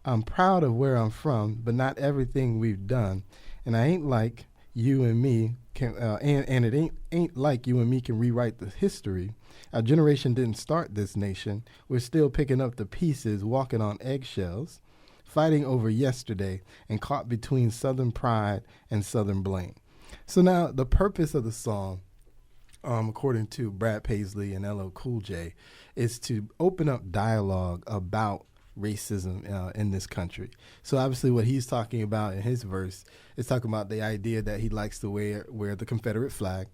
I'm proud of where I'm from, but not everything we've done. And I ain't like you and me can, and it ain't like you and me can rewrite the history. Our generation didn't start this nation. We're still picking up the pieces, walking on eggshells, fighting over yesterday, and caught between Southern pride and Southern blame. So now the purpose of the song, according to Brad Paisley and LL Cool J, is to open up dialogue about racism in this country. So obviously what he's talking about in his verse is talking about the idea that he likes to wear the Confederate flag,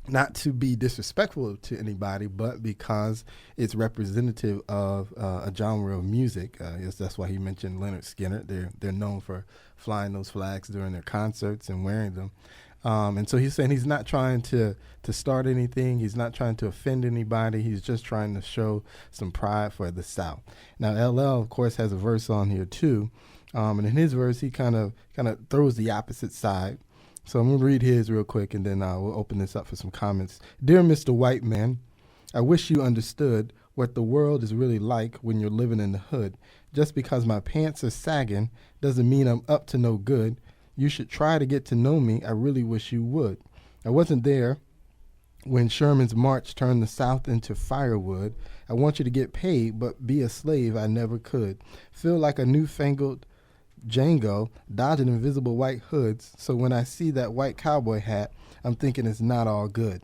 not to be disrespectful to anybody, but because it's representative of a genre of music. Yes, that's why he mentioned Leonard Skinner. They're known for flying those flags during their concerts and wearing them. And so he's saying he's not trying to start anything. He's not trying to offend anybody. He's just trying to show some pride for the South. Now, LL, of course, has a verse on here, too. And in his verse, he kind of throws the opposite side. So I'm going to read his real quick, and then we'll open this up for some comments. Dear Mr. White Man, I wish you understood what the world is really like when you're living in the hood. Just because my pants are sagging doesn't mean I'm up to no good. You should try to get to know me. I really wish you would. I wasn't there when Sherman's march turned the South into firewood. I want you to get paid, but be a slave I never could. Feel like a newfangled Django dodging invisible white hoods, so when I see that white cowboy hat, I'm thinking it's not all good.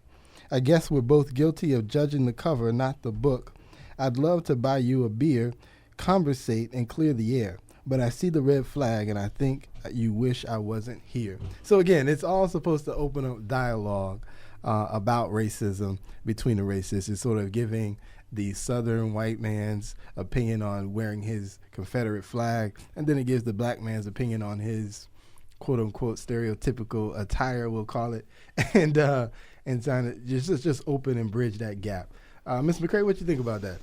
I guess we're both guilty of judging the cover, not the book. I'd love to buy you a beer, conversate, and clear the air. But I see the red flag, and I think you wish I wasn't here. So again, it's all supposed to open up dialogue about racism between the races. It's sort of giving the Southern white man's opinion on wearing his Confederate flag, and then it gives the black man's opinion on his quote-unquote stereotypical attire, we'll call it, and trying to just open and bridge that gap. Ms. McCray, what you think about that?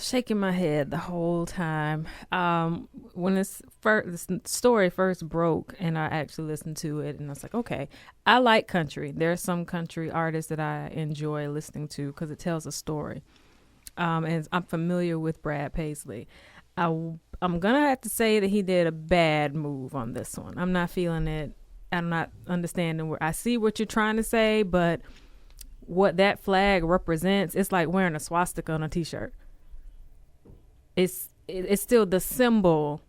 Shaking my head the whole time. When this story first broke and I actually listened to it, and I was like, okay, I like country. There are some country artists that I enjoy listening to because it tells a story. And I'm familiar with Brad Paisley. I'm going to have to say that he did a bad move on this one. I'm not feeling it. I'm not understanding where I see what you're trying to say, but what that flag represents, it's like wearing a swastika on a t-shirt. It's still the symbol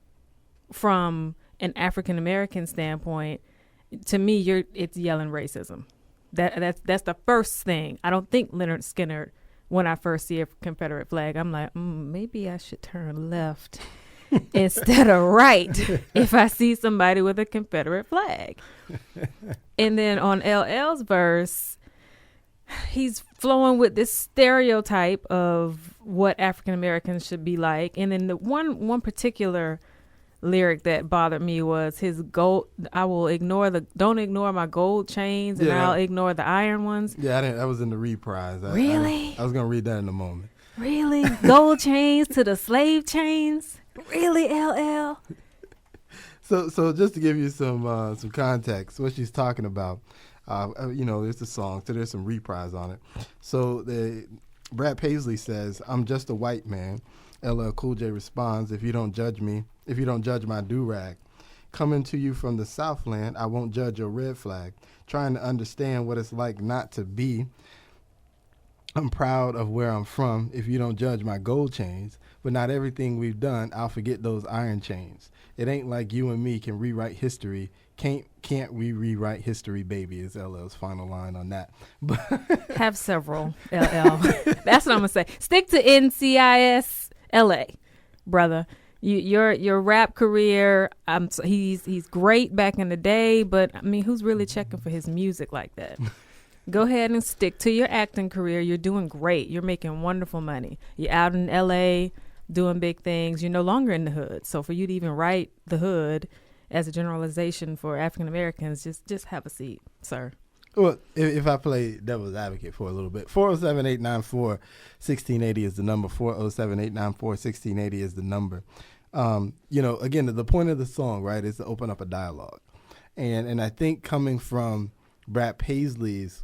from an African American standpoint. To me, it's yelling racism. That's the first thing. I don't think Leonard Skinner, when I first see a Confederate flag, I'm like, maybe I should turn left instead of right if I see somebody with a Confederate flag. And then on LL's verse, he's flowing with this stereotype of what African Americans should be like. And then the one particular lyric that bothered me was his gold. Don't ignore my gold chains, and I'll ignore the iron ones. Yeah, that was in the reprise. Really? I was going to read that in a moment. Really? Gold chains to the slave chains? Really, LL? So just to give you some context, what she's talking about, there's a song, so there's some reprise on it. So Brad Paisley says, I'm just a white man. LL Cool J responds, if you don't judge my do-rag. Coming to you from the Southland, I won't judge your red flag. Trying to understand what it's like not to be. I'm proud of where I'm from if you don't judge my gold chains. But not everything we've done, I'll forget those iron chains. It ain't like you and me can rewrite history. Can't we rewrite history, baby, is LL's final line on that. Have several, LL. That's what I'm going to say. Stick to NCIS LA, brother. Your rap career, he's great back in the day, but, I mean, who's really checking for his music like that? Go ahead and stick to your acting career. You're doing great. You're making wonderful money. You're out in LA doing big things. You're no longer in the hood. So for you to even write the hood as a generalization for African Americans, just have a seat, sir. Well, if I play devil's advocate for a little bit, 407-894-1680 is the number. 407-894-1680 is the number. Again, the point of the song, right, is to open up a dialogue. And I think coming from Brad Paisley's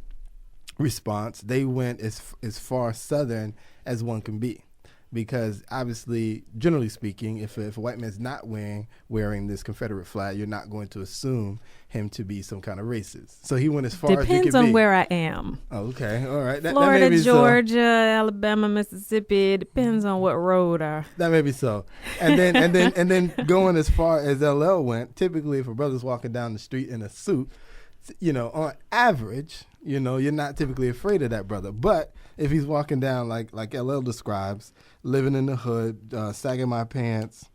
response, they went as far Southern as one can be. because obviously, generally speaking, if a white man's not wearing this Confederate flag, you're not going to assume him to be some kind of racist. So he went as far as you Depends can on be. where I am. Oh, okay, all right. That Florida, may be Georgia, Alabama, Mississippi. It depends on what road. That may be so. And then going as far as LL went. Typically, if a brother's walking down the street in a suit, on average, you're not typically afraid of that brother. But if he's walking down like LL describes, living in the hood, sagging my pants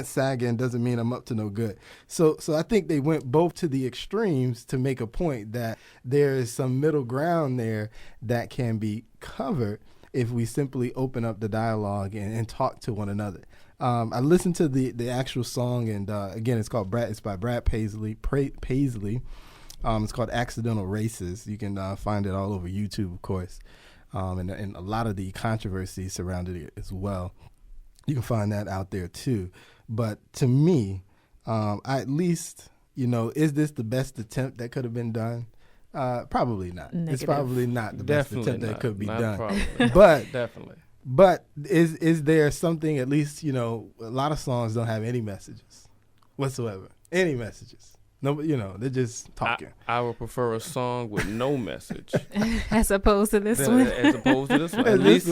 sagging doesn't mean I'm up to no good. So I think they went both to the extremes to make a point that there is some middle ground there that can be covered if we simply open up the dialogue and talk to one another. I listened to the actual song, and again, it's by Brad Paisley. It's called Accidental Races. You can find it all over YouTube, of course, and a lot of the controversy surrounding it as well. You can find that out there too. But to me, I at least, is this the best attempt that could have been done? Probably not. Negative. It's probably not the Definitely best attempt not. that could be Not done. probably. But Definitely. But is there something, at least, a lot of songs don't have any messages whatsoever. Any messages. No, they're just talking. I would prefer a song with no message As opposed to this one. as opposed to this one. At least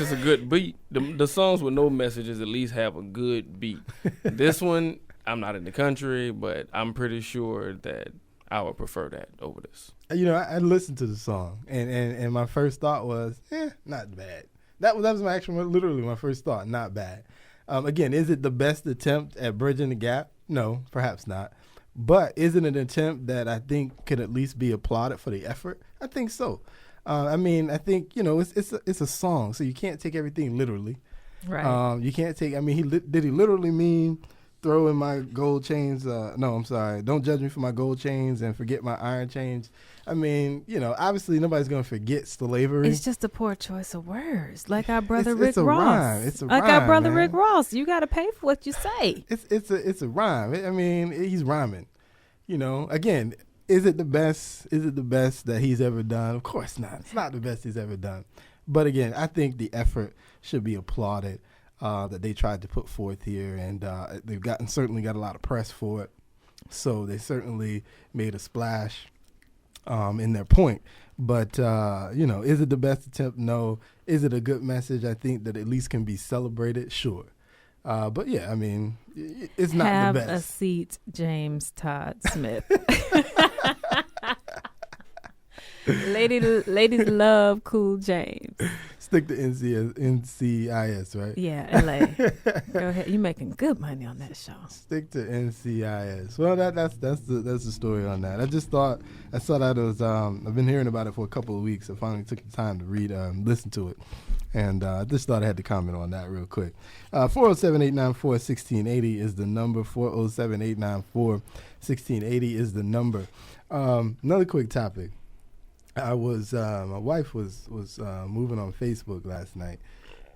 it's a good beat. The songs with no messages at least have a good beat. This one, I'm not in the country, but I'm pretty sure that I would prefer that over this. I listened to the song, and my first thought was, not bad. That was literally my first thought, not bad. Again, is it the best attempt at bridging the gap? No, perhaps not. But is it an attempt that I think could at least be applauded for the effort? I think so. I think it's a song, so you can't take everything literally. Right. You can't take. Did he literally mean throw in my gold chains? No, I'm sorry. Don't judge me for my gold chains and forget my iron chains. Obviously nobody's gonna forget slavery. It's just a poor choice of words, like our brother Rick it's a Ross. Rhyme. It's a like rhyme, our brother man. Rick Ross. You got to pay for what you say. It's a rhyme. He's rhyming. Again, is it the best? Is it the best that he's ever done? Of course not. It's not the best he's ever done. But again, I think the effort should be applauded that they tried to put forth here, and they've certainly got a lot of press for it. So they certainly made a splash in their point. But, is it the best attempt? No. Is it a good message? I think that at least can be celebrated. Sure. But yeah, it's not Have the best. a seat, James Todd Smith. Ladies love Cool James. Stick to NCIS, right? Yeah, LA. Go ahead. You're making good money on that show. Stick to NCIS. Well, that's the story on that. I saw that it was. I've been hearing about it for a couple of weeks. I finally took the time to listen to it, and I just thought I had to comment on that real quick. 407-894-1680 is the number. 407-894-1680 is the number. Another quick topic. My wife was moving on Facebook last night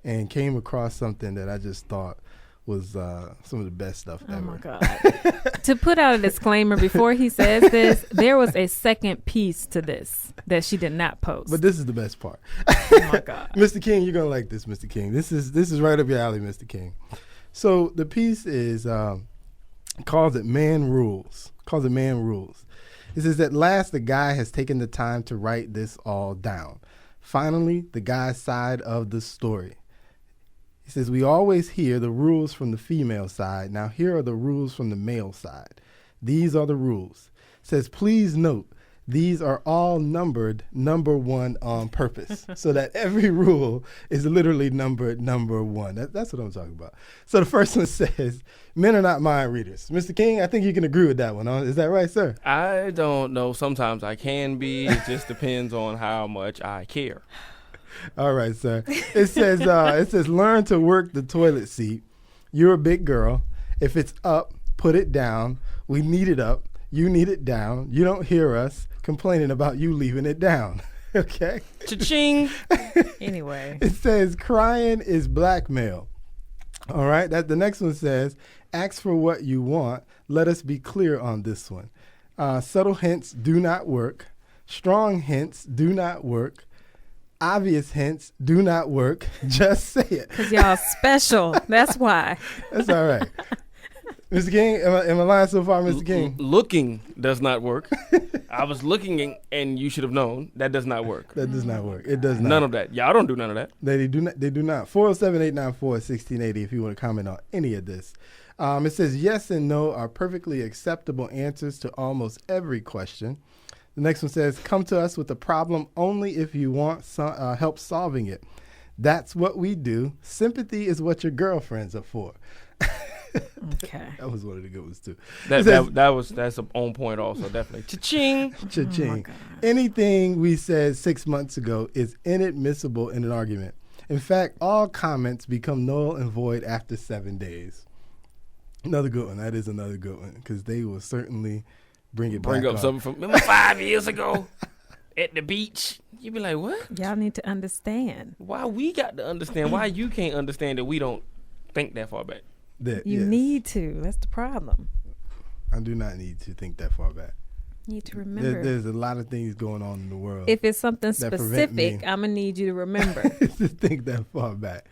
and came across something that I just thought was some of the best stuff ever. Oh my God. To put out a disclaimer before he says this, there was a second piece to this that she did not post. But this is the best part. Oh my God. Mr. King, you're gonna like this, Mr. King. This is right up your alley, Mr. King. So the piece is calls it Man Rules. It says, at last, the guy has taken the time to write this all down. Finally, the guy's side of the story. He says, we always hear the rules from the female side. Now, here are the rules from the male side. These are the rules. It says, please note, these are all numbered number one on purpose, so that every rule is literally numbered number one. That's what I'm talking about. So the first one says, men are not mind readers. Mr. King, I think you can agree with that one. Is that right, sir? I don't know. Sometimes I can be. It just depends on how much I care. All right, sir. It says learn to work the toilet seat. You're a big girl. If it's up, put it down. We need it up. You need it down. You don't hear us complaining about you leaving it down. Okay? Cha-ching. Anyway. It says crying is blackmail. All right? The next one says ask for what you want. Let us be clear on this one. Subtle hints do not work. Strong hints do not work. Obvious hints do not work. Just say it. Because y'all special. That's why. That's all right. Mr. King, am I lying so far, Mr. King? Looking does not work. I was looking and you should have known. That does not work. That does not work. It does not. None of that. Y'all don't do none of that. They do not. They do not. 407-894-1680 if you want to comment on any of this. It says yes and no are perfectly acceptable answers to almost every question. The next one says, come to us with a problem only if you want help solving it. That's what we do. Sympathy is what your girlfriends are for. Okay. That was one of the good ones too. That's on point also, definitely. Cha-ching. Cha-ching. Oh Anything we said 6 months ago is inadmissible in an argument. In fact, all comments become null and void after 7 days. Another good one. That is another good one because they will certainly bring up something from remember 5 years ago at the beach. You be like, what? Y'all need to understand. Why we got to understand? Why you can't understand that we don't think that far back? You need to. That's the problem. I do not need to think that far back. You need to remember. There's a lot of things going on in the world. If it's something specific, I'm going to need you to remember. To think that far back.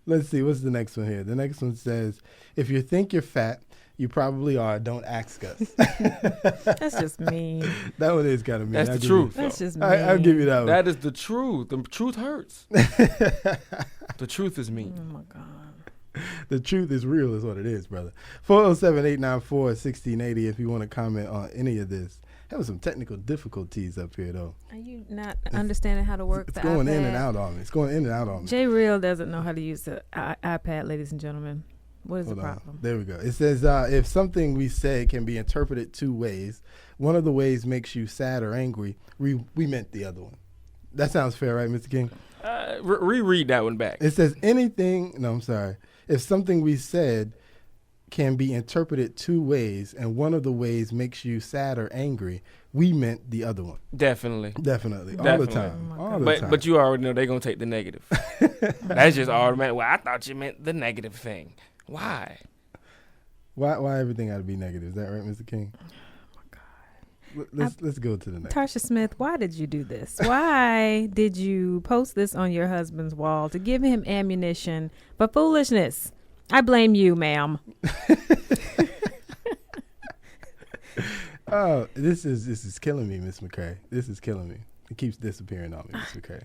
Let's see. What's the next one here? The next one says, if you think you're fat, you probably are. Don't ask us. That's just mean. That one is kind of mean. That's the truth. That's just mean. I'll give you that one. That is the truth. The truth hurts. The truth is mean. Oh, my God. The truth is real is what it is, brother. 407-894-1680 if you want to comment on any of this. Having some technical difficulties up here, though. Are you not understanding how to work the iPad? It's going in and out on me. It's going in and out on me. J Real doesn't know how to use the iPad, ladies and gentlemen. What is the problem? There we go. It says, if something we say can be interpreted 2 ways, one of the ways makes you sad or angry, we meant the other one. That sounds fair, right, Mr. King? Reread that one back. It says if something we said can be interpreted 2 ways and one of the ways makes you sad or angry, we meant the other one. Definitely. All the time. But you already know they're going to take the negative. That's just automatic. Well, I thought you meant the negative thing. Why? Why everything got to be negative? Is that right, Mr. King? Let's go to the next. Tarsha Smith, why did you do this? Why did you post this on your husband's wall to give him ammunition for foolishness? I blame you, ma'am. Oh, this is killing me, Miss McCray. This is killing me. It keeps disappearing on me, Miss McCray.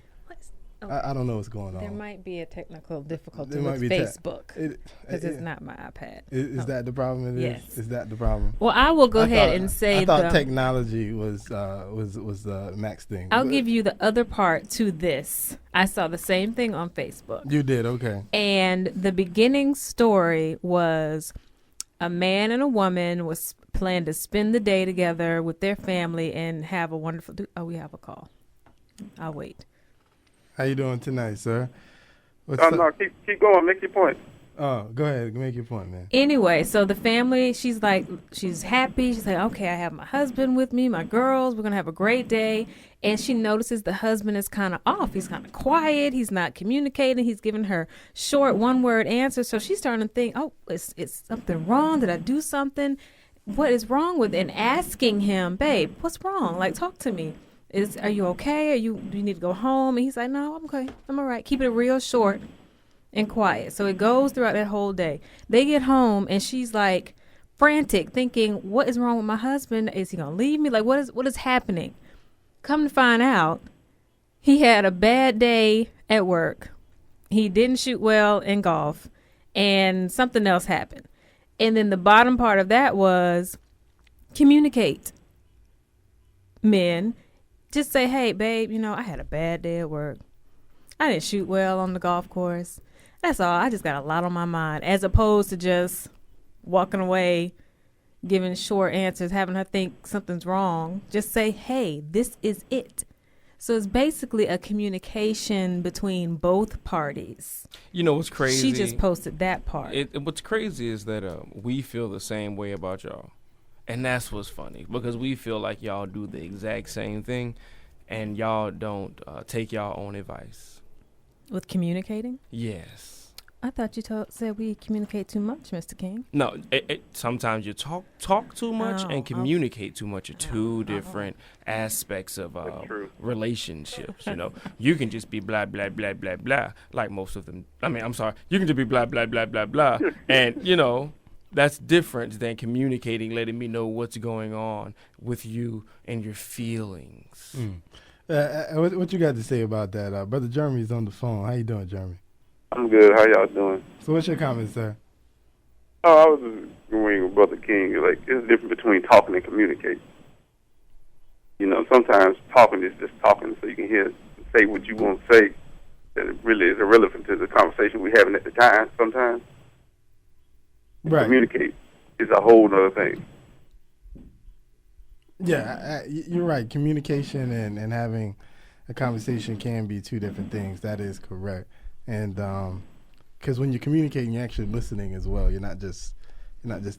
I don't know what's going on. There might be a technical difficulty with Facebook because it's not my iPad. Is that the problem? Yes. Is that the problem? Well, I will go ahead and say I thought technology was Max thing. I'll give you the other part to this. I saw the same thing on Facebook. You did, okay. And the beginning story was a man and a woman was planning to spend the day together with their family and have a wonderful. We have a call. I'll wait. How you doing tonight, sir? No, keep going. Make your point. Oh, go ahead. Make your point, man. Anyway, so the family, she's happy. She's like, okay, I have my husband with me, my girls. We're going to have a great day. And she notices the husband is kind of off. He's kind of quiet. He's not communicating. He's giving her short one-word answers. So she's starting to think, oh, is something wrong? Did I do something? What is wrong with it? And asking him, babe, what's wrong? Like, talk to me. Are you okay? Do you need to go home? And he's like, no, I'm okay. I'm all right. Keep it real short and quiet. So it goes throughout that whole day. They get home and she's like frantic, thinking, what is wrong with my husband? Is he going to leave me? Like, what is happening? Come to find out, he had a bad day at work. He didn't shoot well in golf and something else happened. And then the bottom part of that was communicate. Men. Just say, hey, babe, I had a bad day at work. I didn't shoot well on the golf course. That's all. I just got a lot on my mind. As opposed to just walking away, giving short answers, having her think something's wrong. Just say, hey, this is it. So it's basically a communication between both parties. You know what's crazy? She just posted that part. What's crazy is that we feel the same way about y'all. And that's what's funny, because we feel like y'all do the exact same thing, and y'all don't take y'all own advice. With communicating? Yes. I thought you said we communicate too much, Mr. King. No, sometimes you talk too much and communicate too much are two different aspects of relationships. You know, you can just be blah blah blah blah blah, like most of them. I mean, I'm sorry, you can just be blah blah blah blah blah, and you know that's different than communicating, letting me know what's going on with you and your feelings. What you got to say about that? Brother Jeremy's on the phone. How you doing, Jeremy? I'm good. How y'all doing? So what's your comment, sir? Oh, I was just agreeing with Brother King. Like, there's a difference between talking and communicating. You know, sometimes talking is just talking so you can say what you want to say that it really is irrelevant to the conversation we're having at the time sometimes. Right. Communicate is a whole other thing. Yeah, you're right. Communication and having a conversation can be two different things. That is correct. And because when you're communicating, you're actually listening as well. You're not just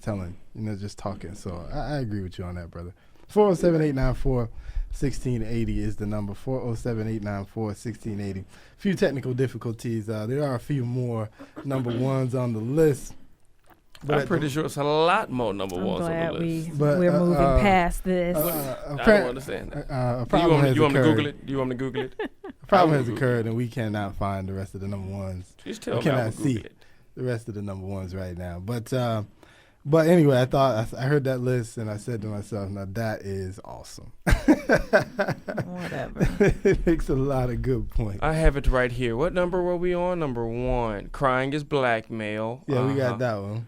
telling. You're not just talking. So I agree with you on that, brother. 407-894-1680 is the number. 407-894-1680. Few technical difficulties. There are a few more number ones on the list. But I'm pretty sure it's a lot more number ones on the list. We're moving past this. I don't understand that. You want me to Google it? Do you want me to Google it? A problem has occurred, and we cannot find the rest of the number ones. Just tell we me cannot see the rest of the number ones right now. But anyway, I heard that list, and I said to myself, now that is awesome. Whatever. It makes a lot of good points. I have it right here. What number were we on? Number 1. Crying is blackmail. Yeah, we got that one.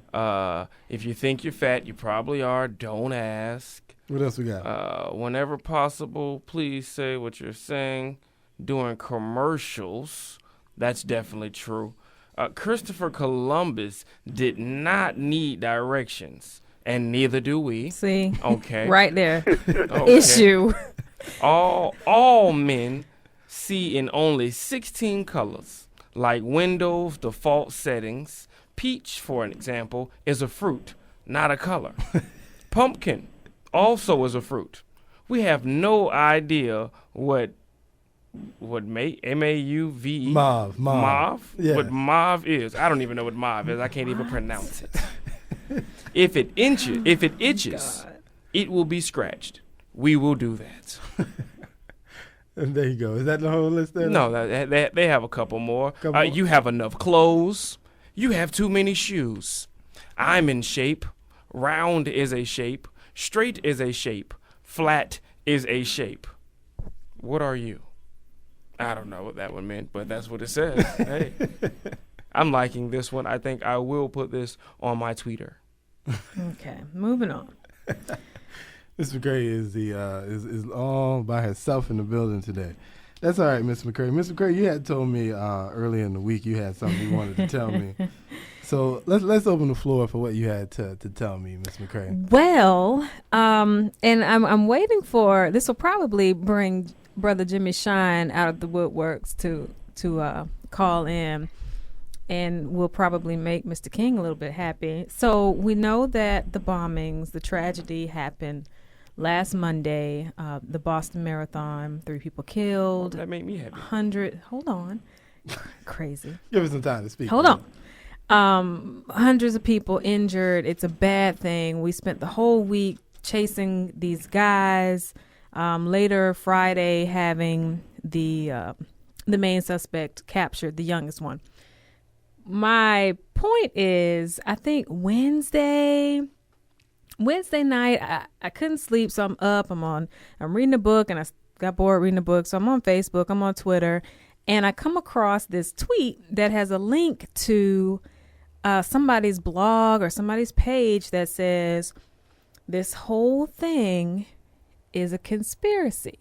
If you think you're fat, you probably are. Don't ask. What else we got? Whenever possible, please say what you're saying during commercials. That's definitely true. Christopher Columbus did not need directions, and neither do we. See? Okay. Right there. Okay. Issue. All men see in only 16 colors, like Windows default settings. Peach, for an example, is a fruit, not a color. Pumpkin also is a fruit. We have no idea what M-A-U-V-E? Mauve? Yeah. What mauve is. I don't even know what mauve is. I can't even pronounce it. If it itches, it will be scratched. We will do that. And there you go. Is that the whole list there? No, they have a couple more. You have enough clothes. You have too many shoes. I'm in shape. Round is a shape. Straight is a shape. Flat is a shape. What are you? I don't know what that one meant, but that's what it says. Hey, I'm liking this one. I think I will put this on my Twitter. Okay, moving on. Miss McCray is all by herself in the building today. That's all right, Miss McCray. Miss McCray, you had told me earlier in the week you had something you wanted to tell me. So let's open the floor for what you had to tell me, Miss McCray. Well, and I'm waiting for this will probably bring Brother Jimmy Shine out of the woodworks to call in, and will probably make Mr. King a little bit happy. So we know that the bombings, the tragedy happened last Monday, the Boston Marathon, 3 people killed. That made me happy. 100. Hold on. Crazy. Give us some time to speak. Hold on. Hundreds of people injured. It's a bad thing. We spent the whole week chasing these guys. Later Friday, having the main suspect captured, the youngest one. My point is, I think Wednesday night, I couldn't sleep, so I'm up. I'm reading a book, and I got bored reading a book, so I'm on Facebook, I'm on Twitter, and I come across this tweet that has a link to somebody's blog or somebody's page that says this whole thing is a conspiracy.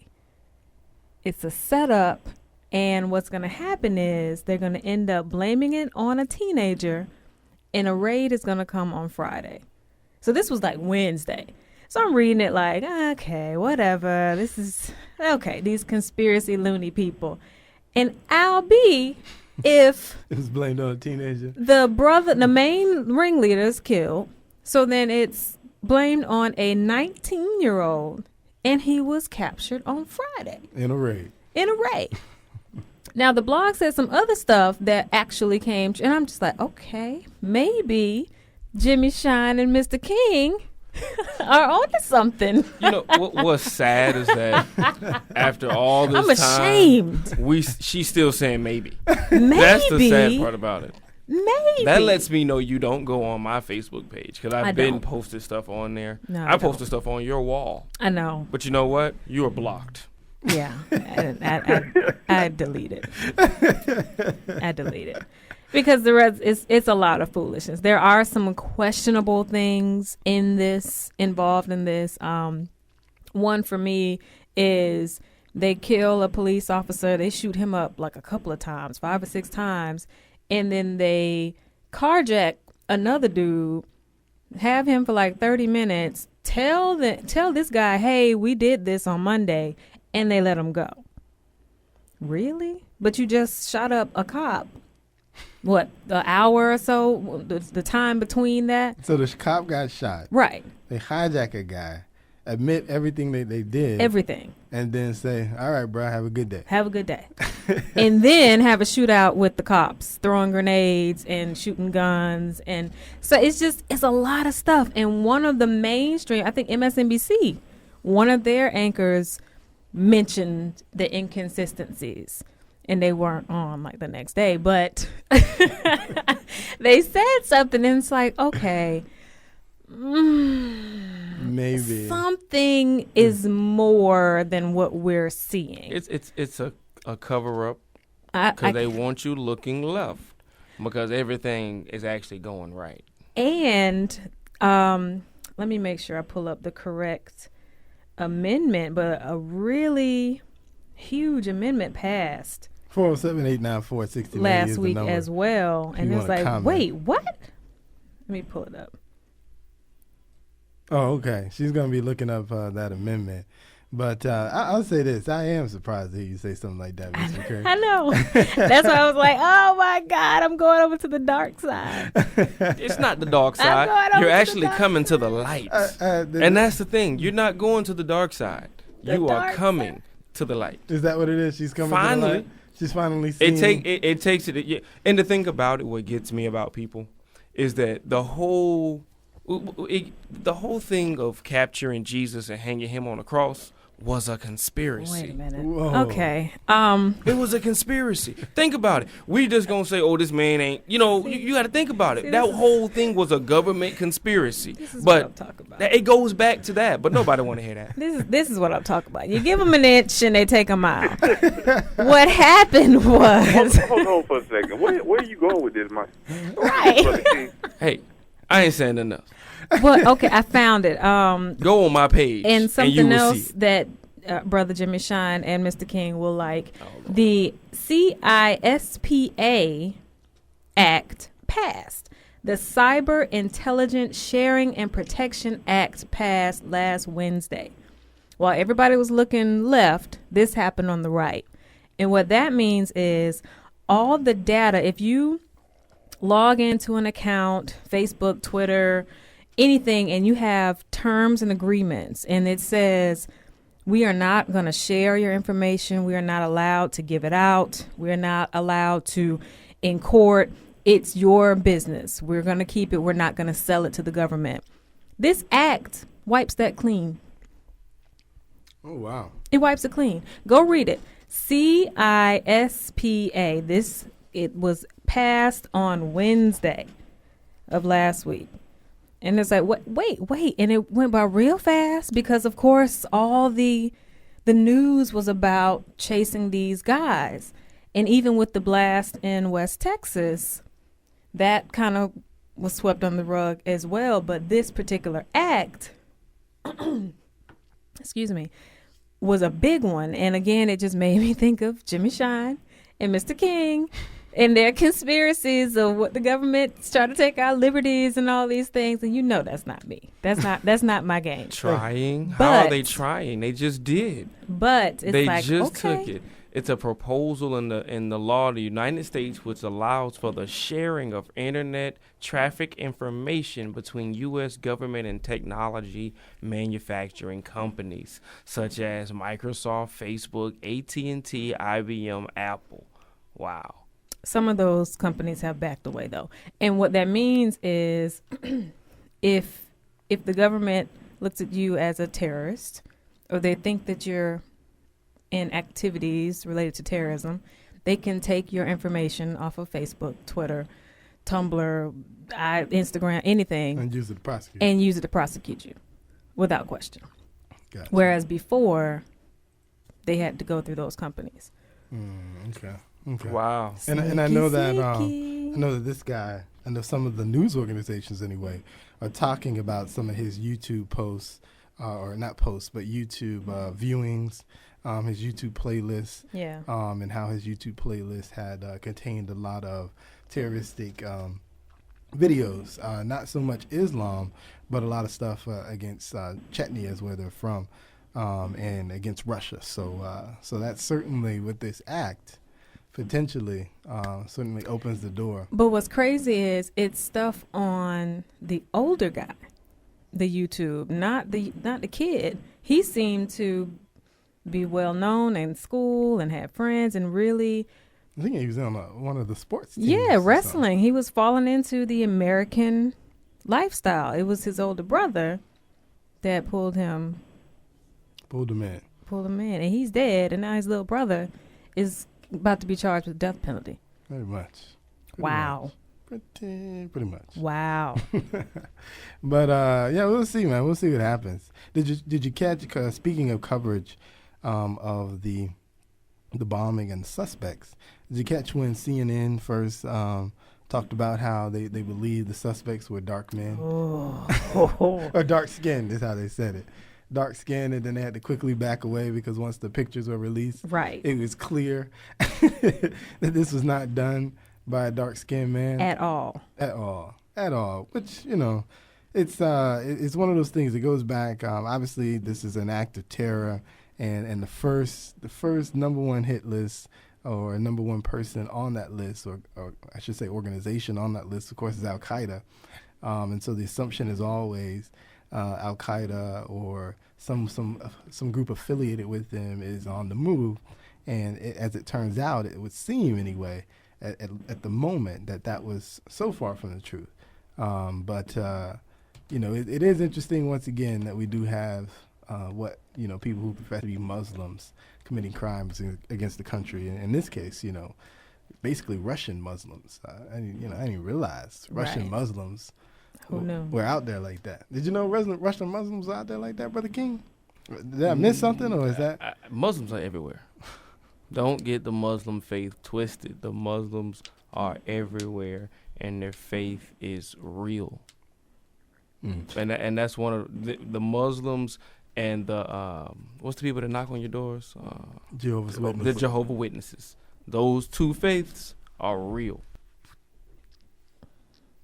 It's a setup, and what's going to happen is they're going to end up blaming it on a teenager, and a raid is going to come on Friday. So this was like Wednesday. So I'm reading it like, okay, whatever. This is okay. These conspiracy loony people. And I'll be if it was blamed on a teenager. The main ringleader is killed. So then it's blamed on a 19-year-old. And he was captured on Friday. In a raid. Now, the blog says some other stuff that actually came, and I'm just like, okay, maybe Jimmy Shine and Mr. King are onto something. You know what's sad is that after all this I'm ashamed. time, she's still saying maybe. Maybe. That's the sad part about it. Maybe. That lets me know you don't go on my Facebook page because I've been don't. posted stuff on there. No, I posted stuff on your wall. I know. But you know what? You are blocked. Yeah. I delete it. I delete it. Because the rest it's a lot of foolishness. There are some questionable things involved in this. One for me is they kill a police officer. They shoot him up like a couple of times, 5 or 6 times. And then they carjack another dude, have him for like 30 minutes, tell this guy, hey, we did this on Monday, and they let him go. Really? But you just shot up a cop. What, an hour or so? The time between that? So the cop got shot. Right. They hijack a guy, admit everything they did. Everything. And then say, all right, bro, have a good day. Have a good day. And then have a shootout with the cops, throwing grenades and shooting guns. And so it's a lot of stuff. And one of the mainstream, I think MSNBC, one of their anchors mentioned the inconsistencies. And they weren't on like the next day, but they said something, and it's like, okay, maybe something is more than what we're seeing. It's a cover up because they want you looking left because everything is actually going right. And let me make sure I pull up the correct amendment, but a really huge amendment passed 407-894-60 last week as well. And it's like, comment. Wait, what? Let me pull it up. Oh, okay. She's going to be looking up that amendment. But I'll say this. I am surprised to hear you say something like that, Mr. Curry. I know. That's why I was like, oh, my God, I'm going over to the dark side. It's not the dark side. You're actually coming to the light. And that's the thing. You're not going to the dark side. You are coming to the light. Is that what it is? She's coming to the light? She's finally seeing. It takes it. Yeah. And the thing about it, what gets me about people is that the whole thing of capturing Jesus and hanging him on a cross was a conspiracy. Wait a minute. Whoa. Okay. It was a conspiracy. Think about it. We just gonna say, oh, this man ain't. You know, you got to think about it. That whole thing was a government conspiracy. This is but what I'm talking about. It goes back to that. But nobody want to hear that. This is what I'm talking about. You give them an inch and they take a mile. What happened was. Hold on for a second. Where are you going with this, Mike? Right. Hey, I ain't saying enough. Well, okay, I found it. Go on my page and something you will else see it. that Brother Jimmy Shine and Mr. King will like. The CISPA Act passed. The Cyber Intelligence Sharing and Protection Act passed last Wednesday. While everybody was looking left, this happened on the right. And what that means is all the data, if you log into an account, Facebook, Twitter, anything, and you have terms and agreements, and it says, we are not going to share your information. We are not allowed to give it out. We're not allowed to in court. It's your business. We're going to keep it. We're not going to sell it to the government. This act wipes that clean. Oh, wow. It wipes it clean. Go read it. CISPA. It was passed on Wednesday of last week. And it's like, wait. And it went by real fast because, of course, all the news was about chasing these guys. And even with the blast in West Texas, that kind of was swept on the rug as well. But this particular act, excuse me, was a big one. And again, it just made me think of Jimmy Shine and Mr. King and their conspiracies of what the government's trying to take our liberties and all these things. And you know that's not me. That's not my game. Trying? But, how are they trying? They just did. But it's they like, just okay. took it. It's a proposal in the law of the United States which allows for the sharing of internet traffic information between U.S. government and technology manufacturing companies such as Microsoft, Facebook, AT&T, IBM, Apple. Wow. Some of those companies have backed away, though. And what that means is if the government looks at you as a terrorist, or they think that you're in activities related to terrorism, they can take your information off of Facebook, Twitter, Tumblr, Instagram, anything, And use it to prosecute. and use it to prosecute you without question. Gotcha. Whereas before, they had to go through those companies. Okay. Wow. And I know that Sneaky. I know that this guy, I know some of the news organizations anyway, are talking about some of his YouTube posts, or not posts, but YouTube viewings, his YouTube playlist, Yeah. and how his YouTube playlist had contained a lot of terroristic videos, not so much Islam, but a lot of stuff against Chechnya is where they're from, and against Russia. So that's certainly with this act, potentially certainly opens the door. But what's crazy is it's stuff on the older guy, the YouTube, not the kid. He seemed to be well known in school and had friends and really, I think he was on one of the sports teams. yeah, or wrestling. He was falling into the American lifestyle. It was his older brother that pulled him something. Pulled him in. and he's dead. And now his little brother is about to be charged with death penalty. Very much. Wow. Pretty much. Wow. But yeah, we'll see, man. We'll see what happens. Did you catch? Speaking of coverage of the bombing and the suspects, did you catch when CNN first talked about how they believed the suspects were dark men or dark skinned? Is how they said it. Dark skinned, and then they had to quickly back away because once the pictures were released, Right. it was clear that this was not done by a dark skinned man At all. at all. Which, you know, it's one of those things that goes back. Obviously, this is an act of terror, and the first number one hit list, or number one person on that list, or I should say organization on that list, of course, is Al Qaeda. And so the assumption is always Al Qaeda or some group affiliated with them is on the move. And as it turns out, it would seem anyway, at the moment, that was so far from the truth. But you know, it is interesting once again that we do have people who profess to be Muslims committing crimes against the country. In this case, you know, basically Russian Muslims. I didn't realize Russian Right. Muslims Who knew? were out there like that. Did you know Russian Muslims were out there like that, Brother King? Did I miss something, or is that? Muslims are everywhere. Don't get the Muslim faith twisted. The Muslims are everywhere, and their faith is real. And that's one of the Muslims and the what's the people that knock on your doors? Jehovah's Witnesses. The Jehovah Witnesses. Those two faiths are real.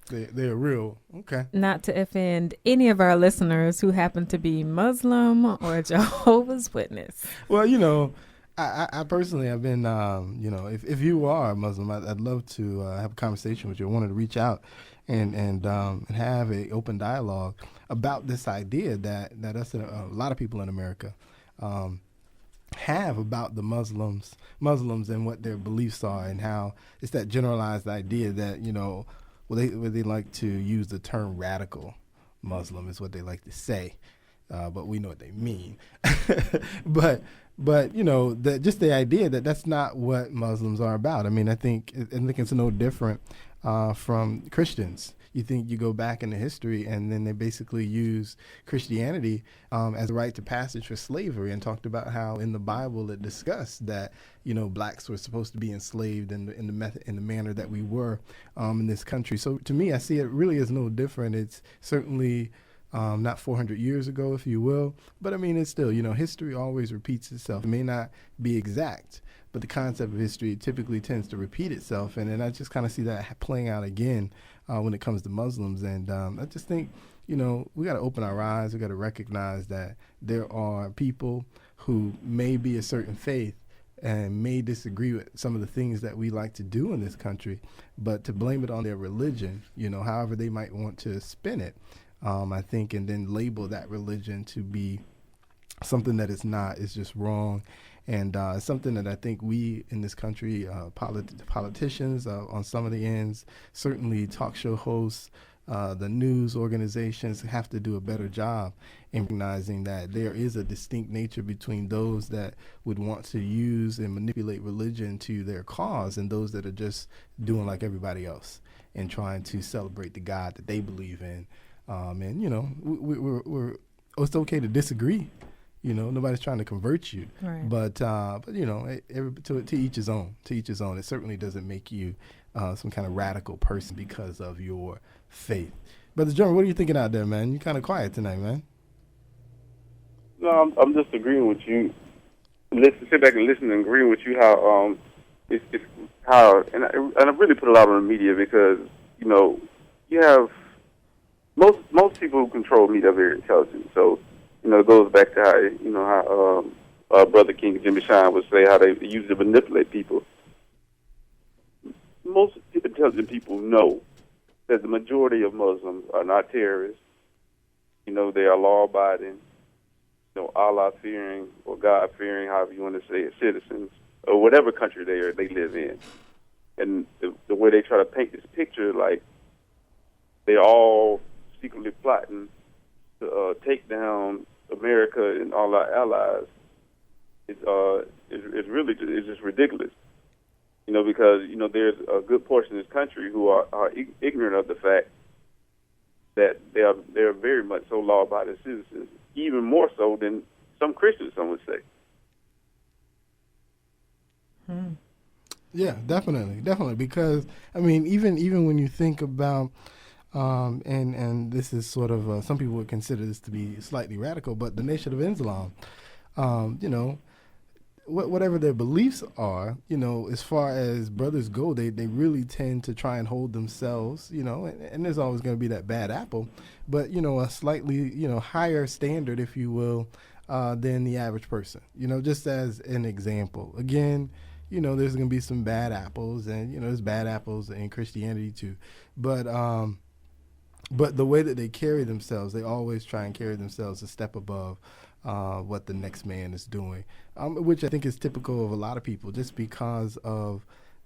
They're real. Okay. Not to offend any of our listeners who happen to be Muslim or Jehovah's Witness. Well, you know, I personally have been, if you are a Muslim, I'd love to have a conversation with you. I wanted to reach out and have a open dialogue about this idea that us and a lot of people in America have about the Muslims and what their beliefs are, and how it's that generalized idea that, you know, they like to use the term radical Muslim is what they like to say, but we know what they mean. But you know, just the idea that that's not what Muslims are about. I mean, I think it's no different from Christians. You think you go back into history, and then they basically use Christianity as a rite to passage for slavery, and talked about how in the Bible it discussed that, you know, blacks were supposed to be enslaved in the manner that we were in this country. So to me, I see it really is no different. It's certainly not 400 years ago, if you will, but I mean, it's still, you know, history always repeats itself. It may not be exact, but the concept of history typically tends to repeat itself, and then I just kind of see that playing out again when it comes to Muslims. And I just think, you know, we got to open our eyes. We got to recognize that there are people who may be a certain faith and may disagree with some of the things that we like to do in this country, but to blame it on their religion, you know, however they might want to spin it, I think, and then label that religion to be something that it's not, is just wrong. And it's something that I think we in this country, politicians on some of the ends, certainly talk show hosts, the news organizations have to do a better job in recognizing that there is a distinct nature between those that would want to use and manipulate religion to their cause and those that are just doing like everybody else and trying to celebrate the God that they believe in. And, you know, it's okay to disagree. You know, nobody's trying to convert you. Right. But you know, to each his own. To each his own. It certainly doesn't make you some kind of radical person because of your faith. Brother John, what are you thinking out there, man? You're kind of quiet tonight, man. No, I'm just agreeing with you. Sit back and listen and agreeing with you how it's how and I really put a lot on the media because you know you have most people who control media are very intelligent. So you know it goes back to how you know how Brother King and Jimmy Shine would say how they use it to manipulate people. Most intelligent people know that the majority of Muslims are not terrorists. You know, they are law-abiding, you know, Allah-fearing or God-fearing, however you want to say it, citizens, or whatever country they live in. And the way they try to paint this picture, like they're all secretly plotting to take down America and all our allies, it's just ridiculous. You know, because, you know, there's a good portion of this country who are ignorant of the fact that they're very much so law-abiding citizens, even more so than some Christians, some would say. Yeah, definitely. Because, I mean, even when you think about, and this is sort of, some people would consider this to be slightly radical, but the Nation of Islam, you know, whatever their beliefs are, you know, as far as brothers go, they really tend to try and hold themselves, you know, and there's always going to be that bad apple, but, you know, a slightly, you know, higher standard, if you will, than the average person, you know, just as an example. Again, you know, there's going to be some bad apples and, you know, there's bad apples in Christianity too. But the way that they carry themselves, they always try and carry themselves a step above what the next man is doing, which I think is typical of a lot of people just because of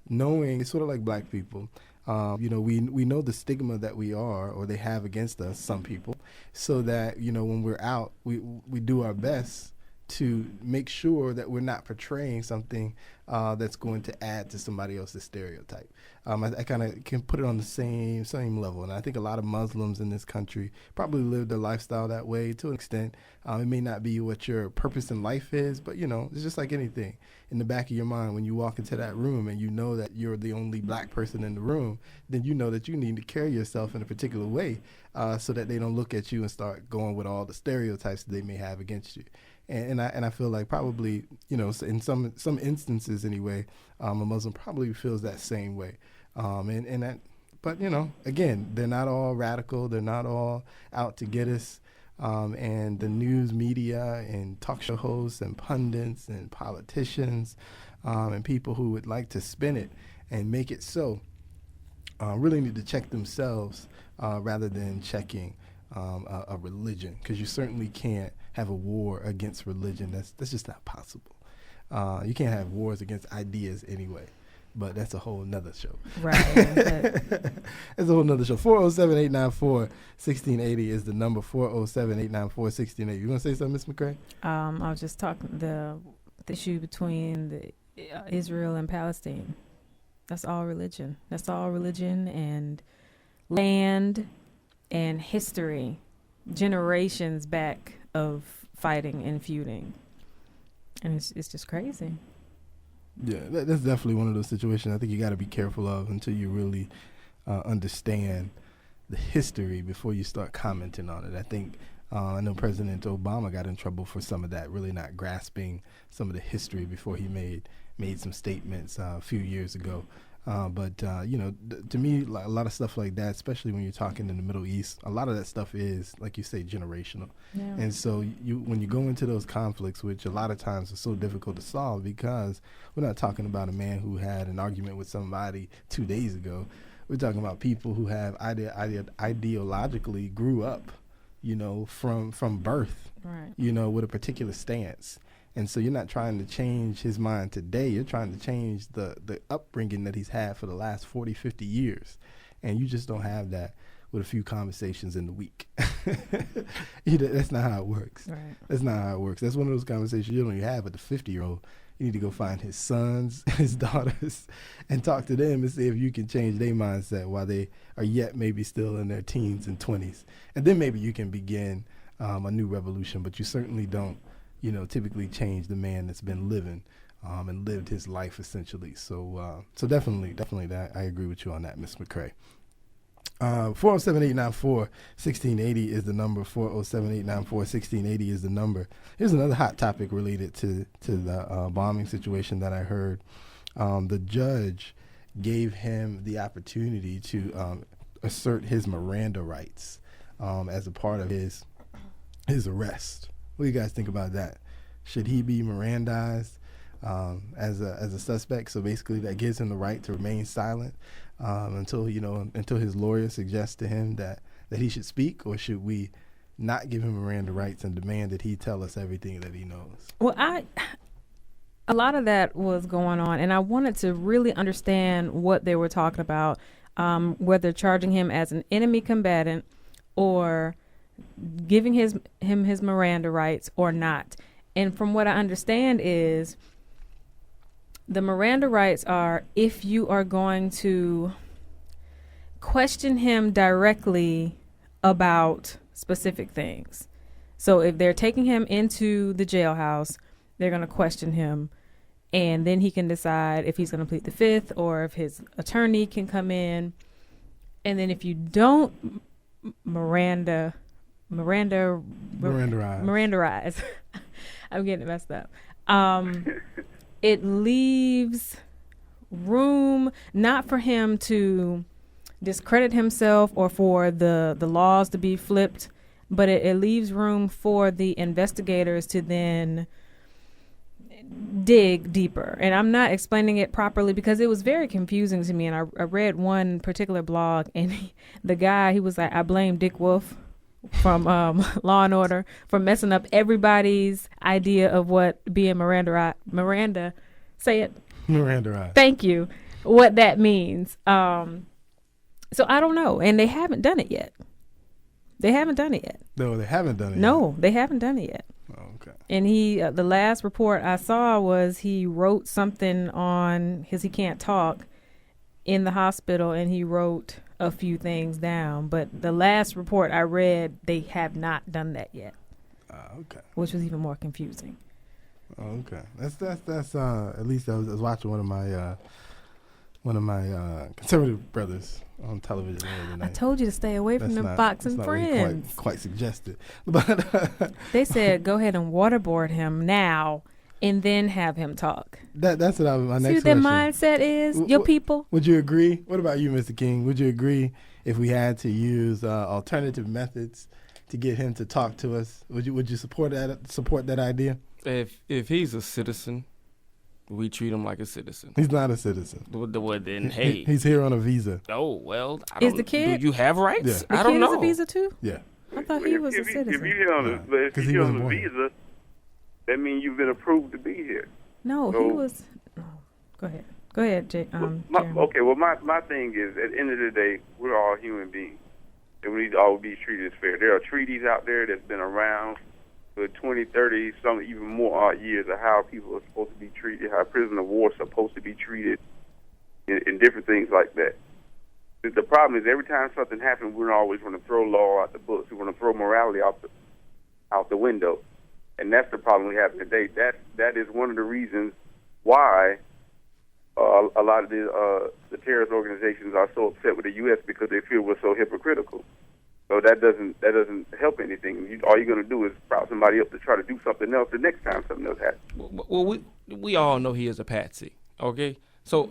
knowing, it's sort of like black people. You know, we know the stigma that we are or they have against us, some people, so that, you know, when we're out, we do our best to make sure that we're not portraying something that's going to add to somebody else's stereotype. I kind of can put it on the same level, and I think a lot of Muslims in this country probably live their lifestyle that way to an extent. It may not be what your purpose in life is, but, you know, it's just like anything. In the back of your mind, when you walk into that room and you know that you're the only black person in the room, then you know that you need to carry yourself in a particular way so that they don't look at you and start going with all the stereotypes that they may have against you. And I feel like probably, you know, in some instances anyway, a Muslim probably feels that same way. But, you know, again, they're not all radical. They're not all out to get us. And the news media and talk show hosts and pundits and politicians and people who would like to spin it and make it so really need to check themselves rather than checking a religion, because you certainly can't have a war against religion. That's just not possible. You can't have wars against ideas anyway, but that's a whole nother show. Right. That's a whole nother show. 407-894-1680 is the number. 407-894-1680. You want to say something, Ms. McCray? I was just talking the issue between Israel and Palestine. That's all religion. That's all religion and land and history, generations back of fighting and feuding, and it's just crazy. Yeah, that's definitely one of those situations I think you got to be careful of until you really understand the history before you start commenting on it. I think I know President Obama got in trouble for some of that, really not grasping some of the history before he made some statements a few years ago. But you know, to me, a lot of stuff like that, especially when you're talking in the Middle East, a lot of that stuff is, like you say, generational. Yeah. And so when you go into those conflicts, which a lot of times are so difficult to solve, because we're not talking about a man who had an argument with somebody 2 days ago. We're talking about people who have ideologically grew up, you know, from birth, right, you know, with a particular stance. And so you're not trying to change his mind today. You're trying to change the upbringing that he's had for the last 40, 50 years. And you just don't have that with a few conversations in the week. That's not how it works. Right. That's not how it works. That's one of those conversations you don't even have with the 50-year-old. You need to go find his sons, his daughters, and talk to them and see if you can change their mindset while they are yet maybe still in their teens and 20s. And then maybe you can begin a new revolution, but you certainly don't, typically change the man that's been living and lived his life essentially. So definitely that I agree with you on that, Ms. McCray. 407-894-1680 is the number. 407-894-1680 is the number. Here's another hot topic related to the bombing situation that I heard. The judge gave him the opportunity to assert his Miranda rights as a part of his arrest. What do you guys think about that? Should he be Mirandized as a suspect? So basically, that gives him the right to remain silent until his lawyer suggests to him that he should speak, or should we not give him Miranda rights and demand that he tell us everything that he knows? Well, a lot of that was going on, and I wanted to really understand what they were talking about, whether charging him as an enemy combatant or giving him his Miranda rights or not. And from what I understand is the Miranda rights are if you are going to question him directly about specific things. So if they're taking him into the jailhouse, they're going to question him, and then he can decide if he's going to plead the fifth or if his attorney can come in. And then if you don't Mirandarize. I'm getting it messed up. It leaves room not for him to discredit himself or for the laws to be flipped, but it leaves room for the investigators to then dig deeper. And I'm not explaining it properly because it was very confusing to me. And I read one particular blog, and the guy, he was like, I blame Dick Wolf from Law and Order for messing up everybody's idea of what being Miranda, say it. Miranda. Thank you. What that means. So I don't know. And they haven't done it yet. No, they haven't done it yet. No, they haven't done it yet. Oh, okay. And he, the last report I saw was he wrote something on his, he can't talk, in the hospital, and he wrote a few things down. But the last report I read, they have not done that yet. Okay. Which was even more confusing. Okay. That's at least I was watching one of my conservative brothers on television the other night. I told you to stay away from them boxing friends. Really quite suggested. But they said go ahead and waterboard him now and then have him talk. That's what I was, my next question. See what their mindset is, your people? Would you agree? What about you, Mr. King? Would you agree if we had to use alternative methods to get him to talk to us? Would you support that idea? If he's a citizen, we treat him like a citizen. He's not a citizen. Well, then, hey. He's here on a visa. Oh, well, I don't know. Do you have rights? Yeah. I don't know. The kid is a visa, too? Yeah. I thought he was a citizen. If you're on a visa, that means you've been approved to be here. No, so, he was. Oh, go ahead. Go ahead, Jeremy. Okay, well, my thing is, at the end of the day, we're all human beings. And we need to all be treated as fair. There are treaties out there that's been around for 20, 30, some even more odd years of how people are supposed to be treated, how prisoners of war are supposed to be treated, and different things like that. The problem is every time something happens, we always want to throw law out the books. We want to throw morality out the window. And that's the problem we have today. That is one of the reasons why a lot of the terrorist organizations are so upset with the U.S. because they feel we're so hypocritical. So that doesn't help anything. All you're going to do is prop somebody up to try to do something else the next time something else happens. Well, we all know he is a patsy, okay? So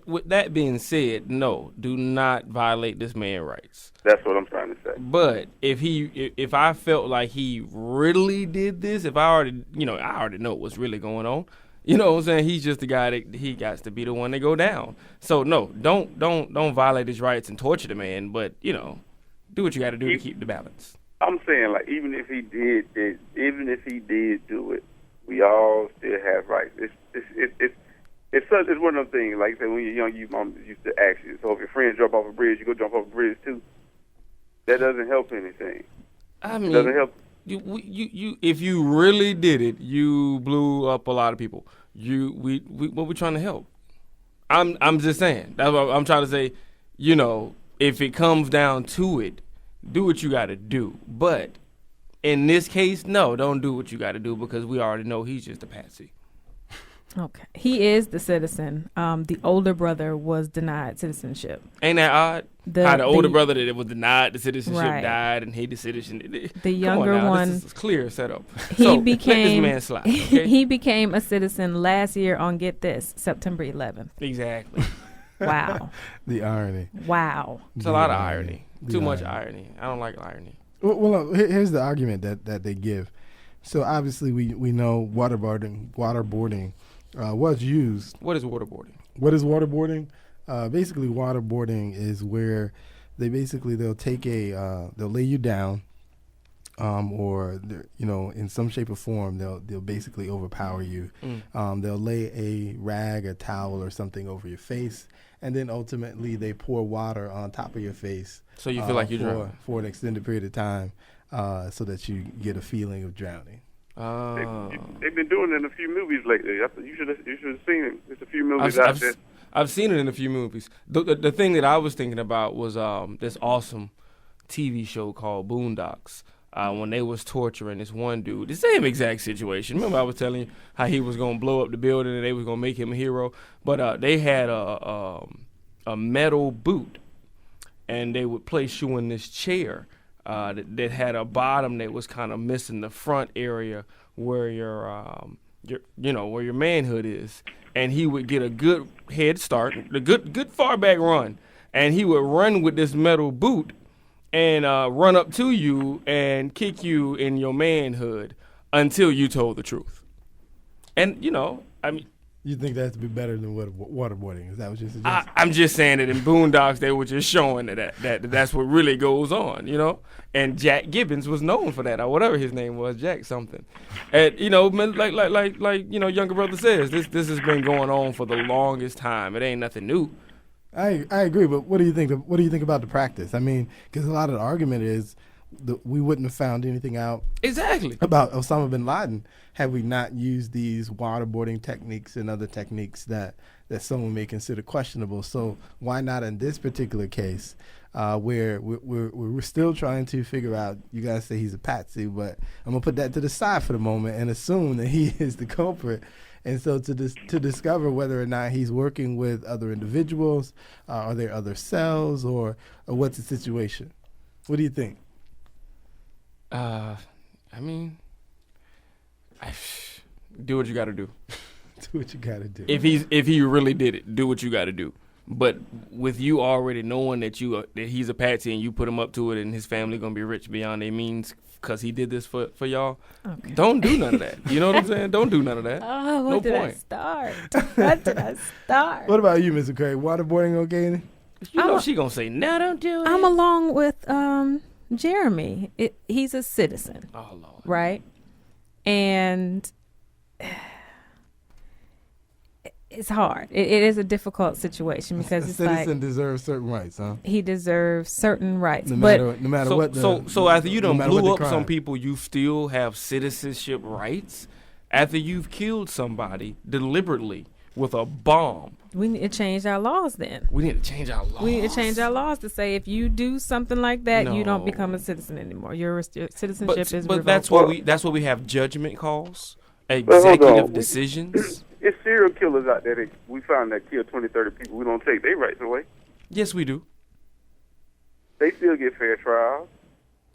with that being said, no, do not violate this man's rights. That's what I'm trying to say. But if I felt like he really did this, if I already know what's really going on. You know what I'm saying? He's just the guy that he got to be the one to go down. So no, don't violate his rights and torture the man. But do what you got to do to keep the balance. I'm saying, like, even if he did do it, we all still have rights. It's one of those things. Like I said, when you're young, your mom used to ask you. So if your friends jump off a bridge, you go jump off a bridge too. That doesn't help anything. I mean, it doesn't help. You, if you really did it, you blew up a lot of people. What we trying to help? I'm just saying. That's what I'm trying to say. You know, if it comes down to it, do what you got to do. But in this case, no, don't do what you got to do because we already know he's just a patsy. Okay. He is the citizen. The older brother was denied citizenship. Ain't that odd? How the older brother that was denied the citizenship died and he the citizen. The younger one. This is a clear setup. He became, let this man slide, okay? He became a citizen last year on, get this, September 11th. Exactly. Wow. The irony. Wow. It's a lot of irony. Too much irony. I don't like irony. Well, here's the argument that they give. So obviously we know waterboarding was used. What is waterboarding? What is waterboarding? Basically, waterboarding is where they'll take they'll lay you down, or in some shape or form they'll basically overpower you. They'll lay a rag, a towel, or something over your face, and then ultimately they pour water on top of your face. So you feel like you're drowning for an extended period of time, so that you get a feeling of drowning. They've been doing it in a few movies lately. You should have seen it. There's a few movies out there. I've seen it in a few movies. The thing that I was thinking about was this awesome TV show called Boondocks. When they was torturing this one dude, the same exact situation. Remember I was telling you how he was gonna blow up the building and they was gonna make him a hero. But they had a metal boot, and they would place you in this chair. That had a bottom that was kind of missing the front area where your manhood is, and he would get a good head start, a good far back run, and he would run with this metal boot and run up to you and kick you in your manhood until you told the truth. And you think that's be better than waterboarding? Is that what you're suggesting? I'm just saying that in Boondocks they were just showing that's what really goes on, And Jack Gibbons was known for that, or whatever his name was, Jack something. And like younger brother says, this has been going on for the longest time. It ain't nothing new. I agree, but what do you think? What do you think about the practice? I mean, because a lot of the argument is we wouldn't have found anything out exactly about Osama bin Laden had we not used these waterboarding techniques and other techniques that someone may consider questionable. So why not in this particular case, where we're still trying to figure out? You guys say he's a patsy, but I'm gonna put that to the side for the moment and assume that he is the culprit. And so to discover whether or not he's working with other individuals, are there other cells, or what's the situation? What do you think? Do what you got to do. Do what you got to do. If he really did it, do what you got to do. But with you already knowing that he's a patsy and you put him up to it and his family gonna be rich beyond their means because he did this for y'all, okay. Don't do none of that. You know what I'm saying? Don't do none of that. Oh, what did I start? What did I start? What about you, Mr. Craig? Waterboarding okay? She gonna say no, don't do it. I'm along with Jeremy. He's a citizen. Oh Lord. Right? And it's hard. It is a difficult situation because it's like citizen deserves certain rights, huh? He deserves certain rights, no matter what. So after you done blew up some people, you still have citizenship rights. After you've killed somebody deliberately with a bomb, we need to change our laws. Then we need to change our laws. We need to change our laws to say if you do something like that, you don't become a citizen anymore. Your citizenship is revoked. But that's why we have judgment calls, executive decisions. It's serial killers out there that we found that kill 20, 30 people. We don't take their rights away. Yes, we do. They still get fair trials.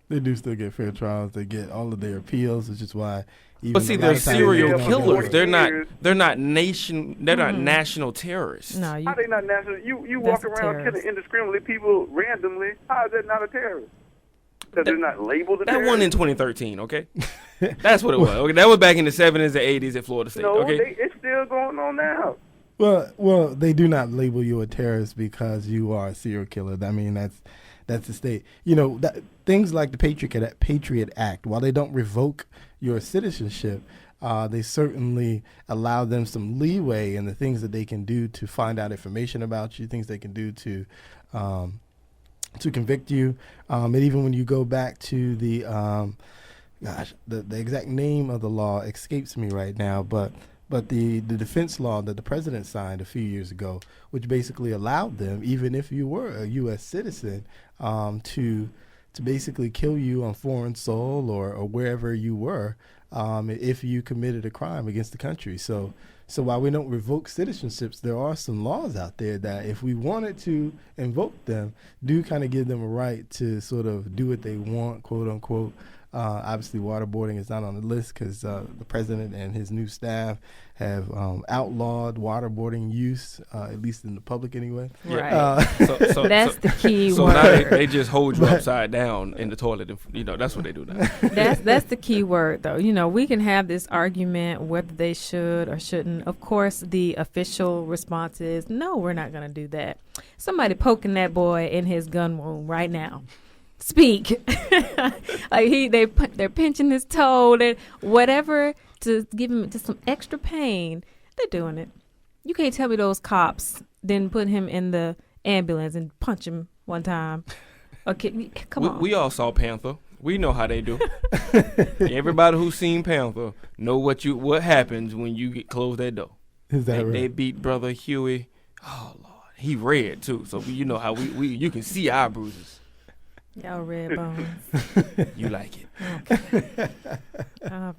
They do still get fair trials. They get all of their appeals, which is why. But see, they're serial killers. They're not national terrorists. No, how they not national? You walk around killing indiscriminately people randomly. How is that not a terrorist? Because they're not labeled a terrorist. That one in 2013, okay? That's what it was. Okay, that was back in the 70s and 80s at Florida State. No, okay? It's still going on now. Well, they do not label you a terrorist because you are a serial killer. I mean, that's the state. Things like the Patriot Act, while they don't revoke your citizenship, they certainly allow them some leeway in the things that they can do to find out information about you, things they can do to convict you. And even when you go back to the exact name of the law escapes me right now, but the defense law that the president signed a few years ago, which basically allowed them, even if you were a U.S. citizen, to basically kill you on foreign soil or wherever you were, if you committed a crime against the country. So while we don't revoke citizenships, there are some laws out there that, if we wanted to invoke them, do kind of give them a right to sort of do what they want, quote unquote. Obviously, waterboarding is not on the list because the president and his new staff have outlawed waterboarding use, at least in the public anyway. Right. So that's the key so word. So now they just hold you upside down in the toilet. And, that's what they do now. That's the key word, though. We can have this argument whether they should or shouldn't. Of course, the official response is, no, we're not going to do that. Somebody poking that boy in his gun wound right now. Speak. Like they're pinching his toe, whatever to give him just some extra pain. They're doing it. You can't tell me those cops didn't put him in the ambulance and punch him one time. Okay, come on. We all saw Panther. We know how they do. Everybody who's seen Panther know what happens when you close that door. Is that right? They beat Brother Huey. Oh Lord, he red too. So you know how you can see our bruises. Y'all red bones. You like it. Okay. All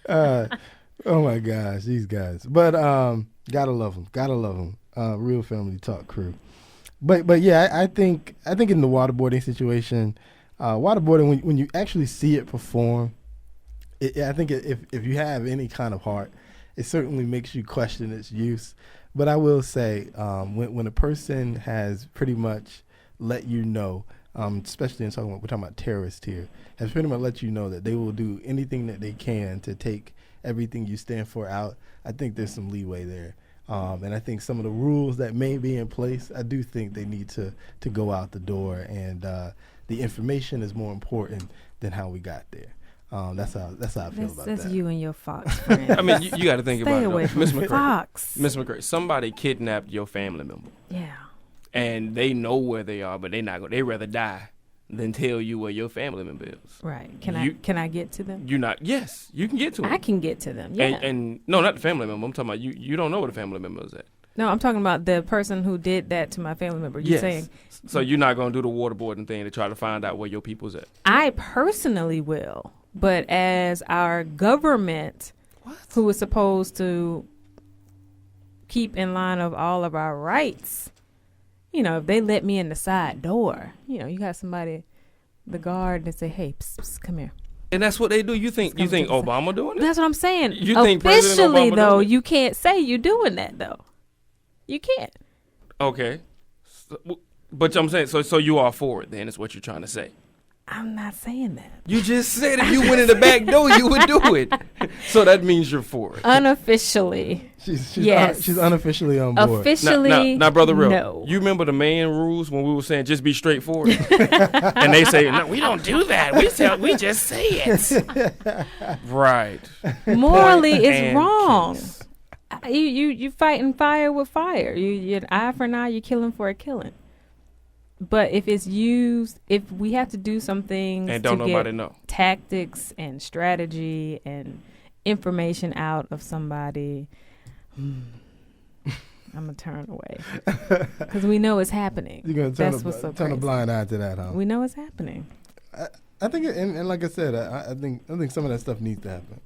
right. Oh my gosh, these guys. But gotta love them. Real Family Talk crew. But yeah, I think in the waterboarding situation, waterboarding, when you actually see it perform, I think if you have any kind of heart, it certainly makes you question its use. But I will say, when a person has pretty much let you know, especially we're talking about terrorists here, has pretty much let you know that they will do anything that they can to take everything you stand for out, I think there's some leeway there. And I think some of the rules that may be in place, I do think they need to go out the door, and the information is more important than how we got there. That's how I feel about that. That's you and your Fox friend. I mean, you got to think about it. Miss McCray. Fox. Miss McCray, somebody kidnapped your family member. Yeah. And they know where they are, but they rather die than tell you where your family member is. Right. Can I get to them? Yes, you can get to them. I can get to them. Yeah. And no, not the family member. I'm talking about you don't know where the family member is at. No, I'm talking about the person who did that to my family member. You're saying. So you're not going to do the waterboarding thing to try to find out where your people's at? I personally will, but as our government, who is supposed to keep in line of all of our rights, if they let me in the side door, you got somebody, the guard, and say, hey, psst, come here. And that's what they do. You think Obama doing it? That's what I'm saying. You think President officially, Obama though, doing it? you can't say you're doing that, though. You can't. Okay. But I'm saying, so you are for it, then, is what you're trying to say. I'm not saying that. You just said if you went in the back door, you would do it. So that means you're for it. Unofficially. She's unofficially on board. Officially, now, Brother Real, no. You remember the man rules when we were saying just be straightforward? And they say, no, we don't do that. We just say it. Right. Morally, it's wrong. You fighting fire with fire. You're an eye for an eye, you're killing for a killing. But if it's used, if we have to do some things and don't to nobody get know tactics and strategy and information out of somebody, I'm gonna turn away because we know it's happening. You're gonna turn a blind eye to that, huh? We know it's happening. I think, and like I said, I think some of that stuff needs to happen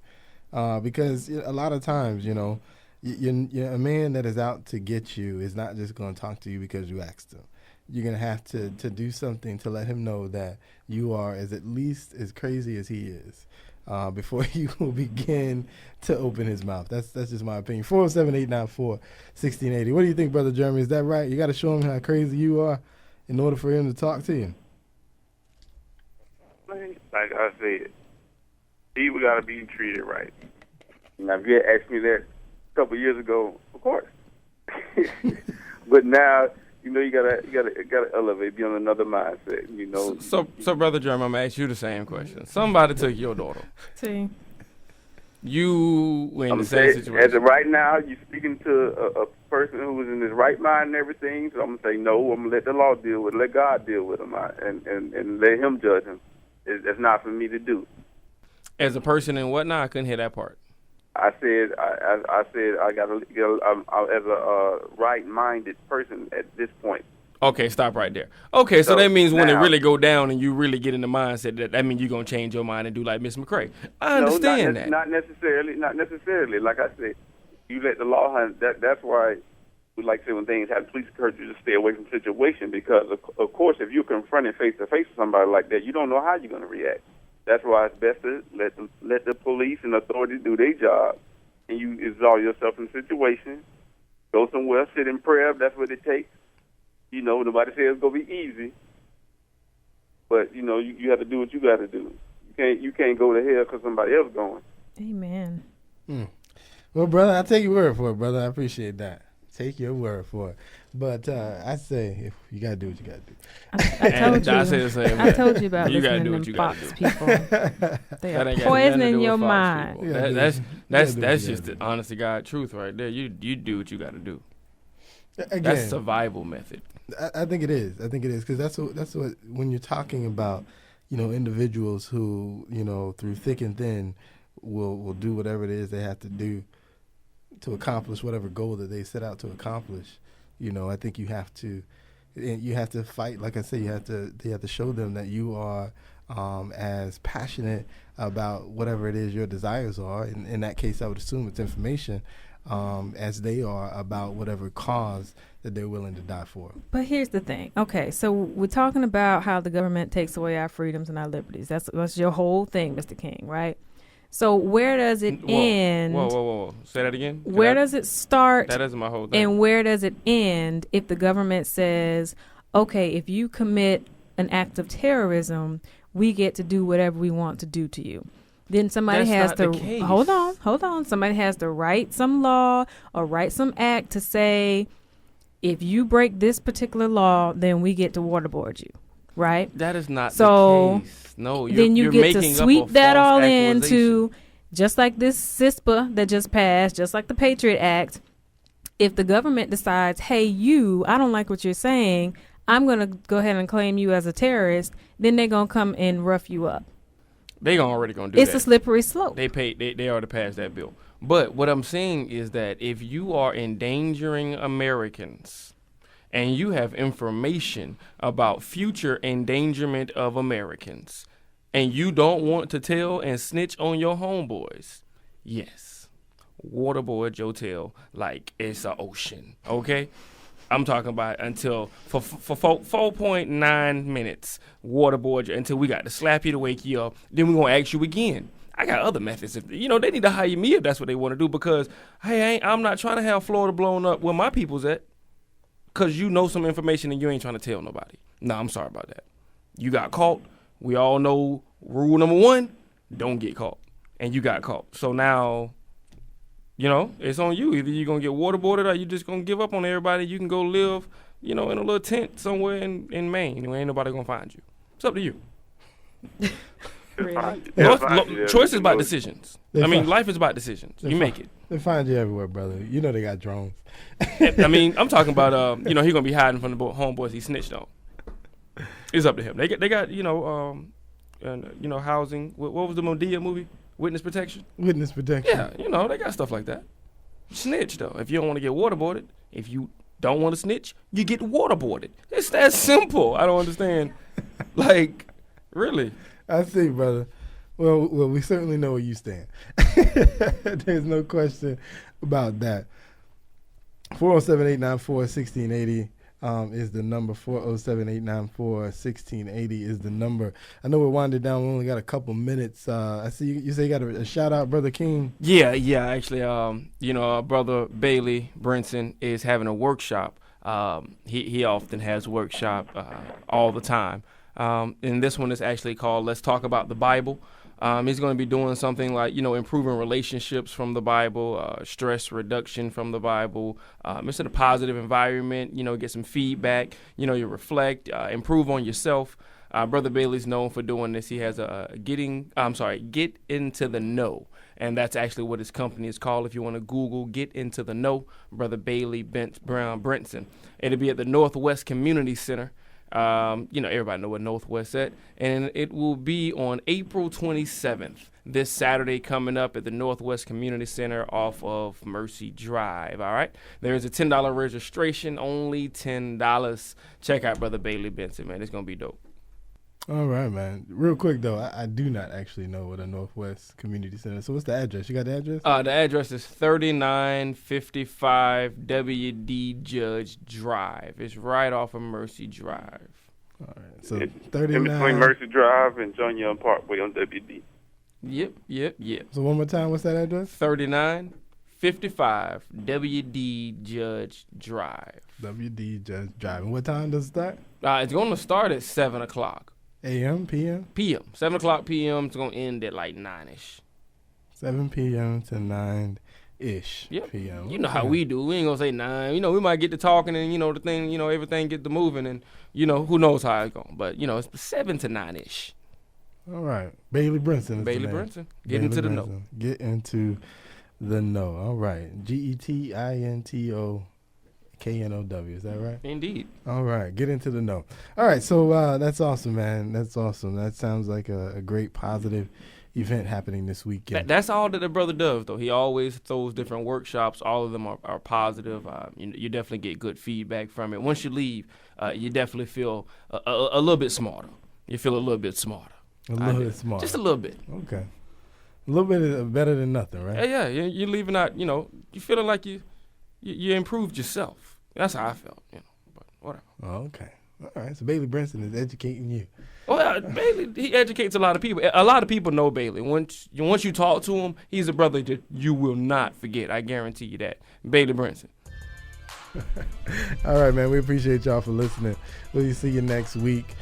because a lot of times, you're a man that is out to get you is not just going to talk to you because you asked him. You're going to have to do something to let him know that you are at least as crazy as he is before you will begin to open his mouth. That's just my opinion. 407-894-1680. What do you think, Brother Jeremy? Is that right? You got to show him how crazy you are in order for him to talk to you. Like I said, people got to be treated right. Now, if you had asked me that a couple years ago, of course. But now, you gotta elevate, be on another mindset. So Brother Jeremy, I'm gonna ask you the same question. Somebody took your daughter. See, You were in I'm the same saying, situation. as of right now, you're speaking to a person who is in his right mind and everything. So I'm gonna say no. I'm gonna let the law deal with it. Let God deal with him, and let Him judge him. It's not for me to do. As a person and whatnot, I couldn't hear that part. I said I got to as a right-minded person at this point. Okay, stop right there. Okay, so that means when it now- really go down and you really get in the mindset, that means you're going to change your mind and do like Miss McCrae. I understand that. Not necessarily. Like I said, you let the law hunt. That's why we like to say when things happen, please encourage you to stay away from the situation because, of course, if you're confronted face-to-face with somebody like that, you don't know how you're going to react. That's why it's best to let the police and authorities do their job, and you resolve yourself in the situation. Go somewhere, sit in prayer if that's what it takes. You know, nobody says it's gonna be easy, but you know you have to do what you got to do. You can't go to hell because somebody else going. Amen. Well, brother, I take your word for it, brother. I appreciate that. Take your word for it. But I say, if you gotta do what you gotta do. I say the same I told you about You gotta listening do to what you them gotta Fox do. people. They That are ain't got nothing to poisoning do your with Fox mind. people. Yeah, That's you just gotta the honest to God truth right there. You do what you got to do. Again, That's survival method. I think it is. I think it is because that's what when you're talking about, you know, individuals who, you know, through thick and thin will do whatever it is they have to do to accomplish whatever goal that they set out to accomplish. You know, I think you have to fight. Like I said, you have to show them that you are as passionate about whatever it is your desires are. In that case, I would assume it's information, as they are about whatever cause that they're willing to die for. But here's the thing. Okay, so we're talking about how the government takes away our freedoms and our liberties. That's your whole thing, Mr. King, right? So where does it end? Whoa. Say that again. Where does it start? That isn't my whole thing. And where does it end if the government says, okay, if you commit an act of terrorism, we get to do whatever we want to do to you? Then somebody has to hold on. Somebody has to write some law or write some act to say, if you break this particular law, then we get to waterboard you, right? That is not so the case. No, then you you're get to making sweep up a that false all accusation. into, just like this CISPA that just passed, just like the Patriot Act. If the government decides, hey, I don't like what you're saying, I'm going to go ahead and claim you as a terrorist, then they're going to come and rough you up. They already gonna do that. It's a slippery slope. They already passed that bill. But what I'm saying is that if you are endangering Americans and you have information about future endangerment of Americans and you don't want to tell and snitch on your homeboys, yes, waterboard your tail like it's an ocean, okay? I'm talking about until for 4.9 minutes, waterboard you until we got to slap you to wake you up. Then we're going to ask you again. I got other methods. They need to hire me if that's what they want to do because, hey, I'm not trying to have Florida blown up where my people's at because you know some information and you ain't trying to tell nobody. No, I'm sorry about that. You got caught. We all know rule number 1, don't get caught. And you got caught. So now, it's on you. Either you're going to get waterboarded or you just going to give up on everybody. You can go live, in a little tent somewhere in Maine where ain't nobody going to find you. It's up to you. Really? Choice is about decisions. They Life is about decisions. You make it. They find you everywhere, brother. You know they got drones. I'm talking about, he's going to be hiding from the homeboys he snitched on. It's up to him. They got housing. What was the Medea movie? Witness protection? Witness protection. Yeah, they got stuff like that. Snitch, though. If you don't want to get waterboarded, if you don't want to snitch, you get waterboarded. It's that simple. I don't understand. Really. I see, brother. Well, we certainly know where you stand. There's no question about that. 407-894-1680 is the number. 407-894-1680 is the number. I know we're winding down. We only got a couple minutes. I see you say you got a shout out, Brother King. Yeah. Actually, our brother Bailey Brinson is having a workshop. He often has workshop all the time. And this one is actually called Let's Talk About the Bible. He's going to be doing something like, improving relationships from the Bible, stress reduction from the Bible. It's in a positive environment, get some feedback, you reflect, improve on yourself. Brother Bailey's known for doing this. He has Get Into the Know. And that's actually what his company is called. If you want to Google Get Into the Know, Brother Bailey Brown Brenson. It'll be at the Northwest Community Center. Everybody know what Northwest at. And it will be on April 27th, this Saturday coming up at the Northwest Community Center off of Mercy Drive, all right? There is a $10 registration, only $10. Check out Brother Bailey Benson, man. It's going to be dope. All right, man. Real quick, though, I do not actually know what a Northwest Community Center is. So what's the address? You got the address? The address is 3955 W.D. Judge Drive. It's right off of Mercy Drive. All right. So It's 39. in between Mercy Drive and John Young Parkway on WD. Yep. So one more time, what's that address? 3955 W.D. Judge Drive. WD Judge Drive. And what time does it start? It's going to start at 7 o'clock. A.M., P.M.? P.M. 7 o'clock P.M. It's going to end at like 9-ish. 7 p.m. to 9-ish p.m. You know how we do. We ain't going to say 9. We might get to talking and, the thing, everything get to moving and, who knows how it's going. But, it's 7 to 9-ish. All right. Bailey Brenson. Bailey Brenson. Get into the know. Get into the know. All right. GETINTO. KNOW, is that right? Indeed. All right, get into the know. All right, so that's awesome, man. That's awesome. That sounds like a great positive event happening this weekend. That's all that the brother does, though. He always throws different workshops. All of them are positive. You definitely get good feedback from it. Once you leave, you definitely feel a little bit smarter. You feel a little bit smarter. A little bit smarter. Just a little bit. Okay. A little bit is better than nothing, right? Yeah, you're leaving out, you feeling like you improved yourself. That's how I felt, but whatever. Oh, okay. All right. So Bailey Brenson is educating you. Well, Bailey, he educates a lot of people. A lot of people know Bailey. Once you talk to him, he's a brother that you will not forget. I guarantee you that. Bailey Brenson. All right, man. We appreciate y'all for listening. We'll see you next week.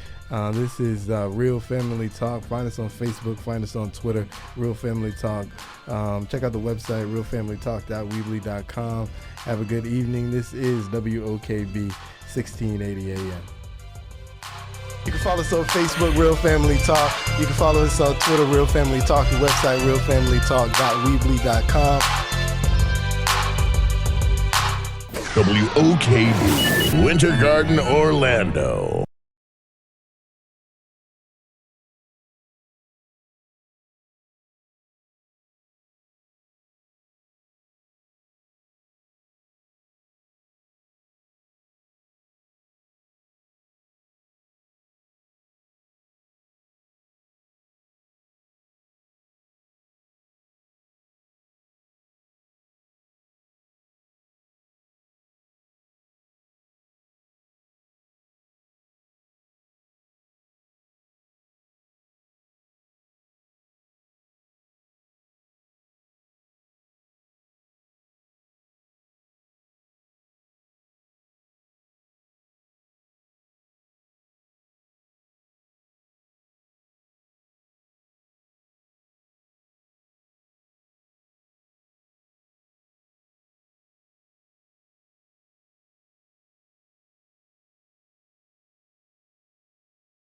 This is Real Family Talk. Find us on Facebook. Find us on Twitter, Real Family Talk. Check out the website, realfamilytalk.weebly.com. Have a good evening. This is WOKB 1680 AM. You can follow us on Facebook, Real Family Talk. You can follow us on Twitter, Real Family Talk. The website, realfamilytalk.weebly.com. WOKB, Winter Garden, Orlando.